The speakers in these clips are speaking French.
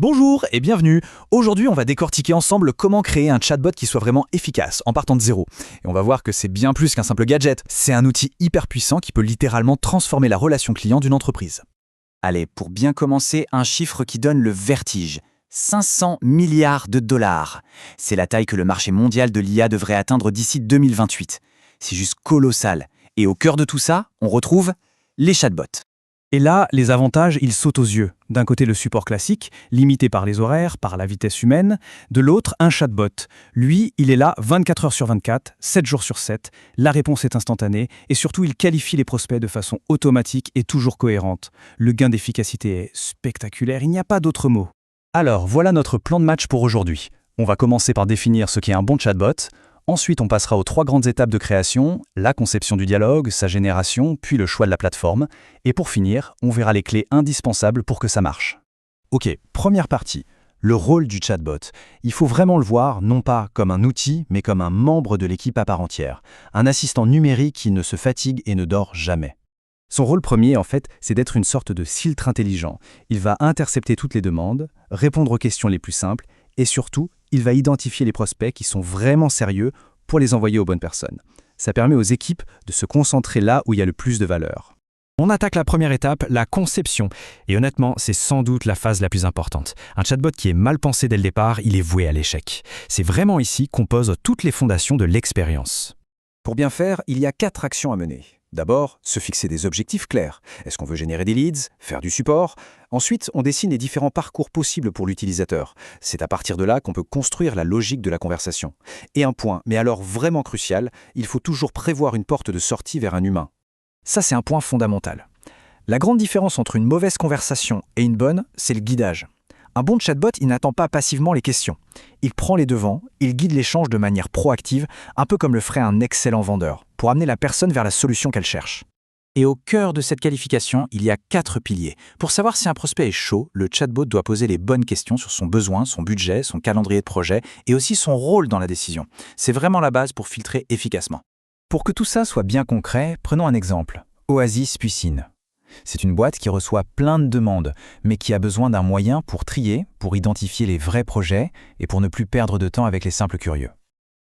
Bonjour et bienvenue. Aujourd'hui, on va décortiquer ensemble comment créer un chatbot qui soit vraiment efficace en partant de zéro. Et on va voir que c'est bien plus qu'un simple gadget. C'est un outil hyper puissant qui peut littéralement transformer la relation client d'une entreprise. Allez, pour bien commencer, un chiffre qui donne le vertige. 500 milliards de dollars. C'est la taille que le marché mondial de l'IA devrait atteindre d'ici 2028. C'est juste colossal. Et au cœur de tout ça, on retrouve les chatbots. Et là, les avantages, ils sautent aux yeux. D'un côté, le support classique, limité par les horaires, par la vitesse humaine. De l'autre, un chatbot. Lui, il est là 24 heures sur 24, 7 jours sur 7. La réponse est instantanée et surtout, il qualifie les prospects de façon automatique et toujours cohérente. Le gain d'efficacité est spectaculaire, il n'y a pas d'autre mot. Alors, voilà notre plan de match pour aujourd'hui. On va commencer par définir ce qu'est un bon chatbot. Ensuite, on passera aux 3 grandes étapes de création, la conception du dialogue, sa génération, puis le choix de la plateforme. Et pour finir, on verra les clés indispensables pour que ça marche. Ok, première partie, le rôle du chatbot. Il faut vraiment le voir, non pas comme un outil, mais comme un membre de l'équipe à part entière. Un assistant numérique qui ne se fatigue et ne dort jamais. Son rôle premier, en fait, c'est d'être une sorte de filtre intelligent. Il va intercepter toutes les demandes, répondre aux questions les plus simples, et surtout, il va identifier les prospects qui sont vraiment sérieux pour les envoyer aux bonnes personnes. Ça permet aux équipes de se concentrer là où il y a le plus de valeur. On attaque la première étape, la conception. Et honnêtement, c'est sans doute la phase la plus importante. Un chatbot qui est mal pensé dès le départ, il est voué à l'échec. C'est vraiment ici qu'on pose toutes les fondations de l'expérience. Pour bien faire, il y a 4 actions à mener. D'abord, se fixer des objectifs clairs. Est-ce qu'on veut générer des leads, faire du support? Ensuite, on dessine les différents parcours possibles pour l'utilisateur. C'est à partir de là qu'on peut construire la logique de la conversation. Et un point, mais alors vraiment crucial, il faut toujours prévoir une porte de sortie vers un humain. Ça, c'est un point fondamental. La grande différence entre une mauvaise conversation et une bonne, c'est le guidage. Un bon chatbot, il n'attend pas passivement les questions. Il prend les devants, il guide l'échange de manière proactive, un peu comme le ferait un excellent vendeur, pour amener la personne vers la solution qu'elle cherche. Et au cœur de cette qualification, il y a 4 piliers. Pour savoir si un prospect est chaud, le chatbot doit poser les bonnes questions sur son besoin, son budget, son calendrier de projet et aussi son rôle dans la décision. C'est vraiment la base pour filtrer efficacement. Pour que tout ça soit bien concret, prenons un exemple. Oasis Pucine. C'est une boîte qui reçoit plein de demandes, mais qui a besoin d'un moyen pour trier, pour identifier les vrais projets et pour ne plus perdre de temps avec les simples curieux.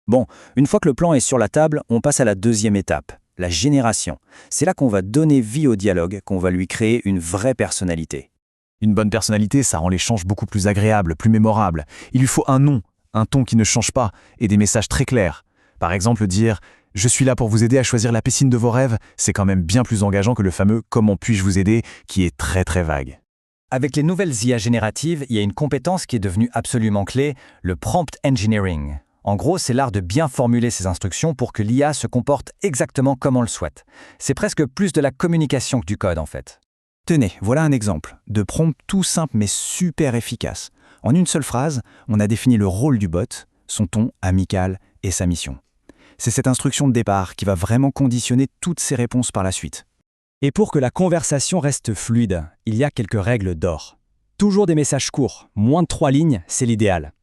Bon, une fois que le plan est sur la table, on passe à la deuxième étape, la génération. C'est là qu'on va donner vie au dialogue, qu'on va lui créer une vraie personnalité. Une bonne personnalité, ça rend l'échange beaucoup plus agréable, plus mémorable. Il lui faut un nom, un ton qui ne change pas et des messages très clairs. Par exemple, dire « Je suis là pour vous aider à choisir la piscine de vos rêves », c'est quand même bien plus engageant que le fameux « Comment puis-je vous aider » qui est très très vague. Avec les nouvelles IA génératives, il y a une compétence qui est devenue absolument clé, le prompt engineering. En gros, c'est l'art de bien formuler ses instructions pour que l'IA se comporte exactement comme on le souhaite. C'est presque plus de la communication que du code en fait. Tenez, voilà un exemple de prompt tout simple mais super efficace. En une seule phrase, on a défini le rôle du bot, son ton amical et sa mission. C'est cette instruction de départ qui va vraiment conditionner toutes ses réponses par la suite. Et pour que la conversation reste fluide, il y a quelques règles d'or. Toujours des messages courts, moins de 3 lignes, c'est l'idéal.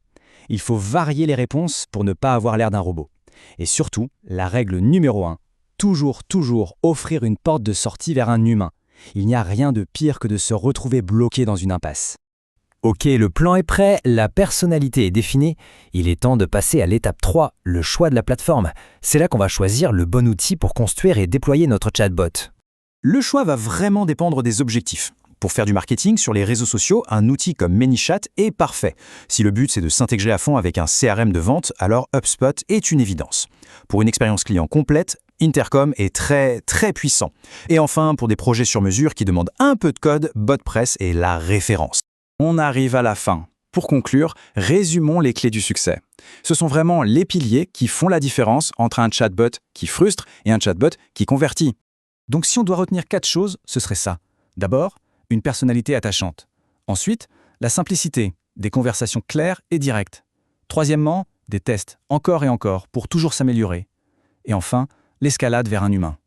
Il faut varier les réponses pour ne pas avoir l'air d'un robot. Et surtout, la règle numéro 1, toujours offrir une porte de sortie vers un humain. Il n'y a rien de pire que de se retrouver bloqué dans une impasse. Ok, le plan est prêt, la personnalité est définie. Il est temps de passer à l'étape 3, le choix de la plateforme. C'est là qu'on va choisir le bon outil pour construire et déployer notre chatbot. Le choix va vraiment dépendre des objectifs. Pour faire du marketing sur les réseaux sociaux, un outil comme ManyChat est parfait. Si le but c'est de s'intégrer à fond avec un CRM de vente, alors HubSpot est une évidence. Pour une expérience client complète, Intercom est très puissant. Et enfin, pour des projets sur mesure qui demandent un peu de code, BotPress est la référence. On arrive à la fin. Pour conclure, résumons les clés du succès. Ce sont vraiment les piliers qui font la différence entre un chatbot qui frustre et un chatbot qui convertit. Donc si on doit retenir 4 choses, ce serait ça. D'abord, une personnalité attachante. Ensuite, la simplicité, des conversations claires et directes. Troisièmement, des tests, encore et encore, pour toujours s'améliorer. Et enfin, l'escalade vers un humain.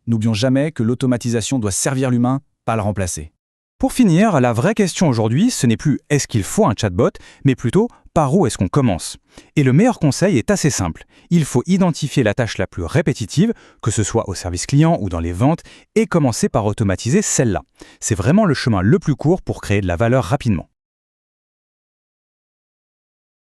N'oublions jamais que l'automatisation doit servir l'humain, pas le remplacer. Pour finir, la vraie question aujourd'hui, ce n'est plus est-ce qu'il faut un chatbot, mais plutôt par où est-ce qu'on commence. Et le meilleur conseil est assez simple. Il faut identifier la tâche la plus répétitive, que ce soit au service client ou dans les ventes, et commencer par automatiser celle-là. C'est vraiment le chemin le plus court pour créer de la valeur rapidement.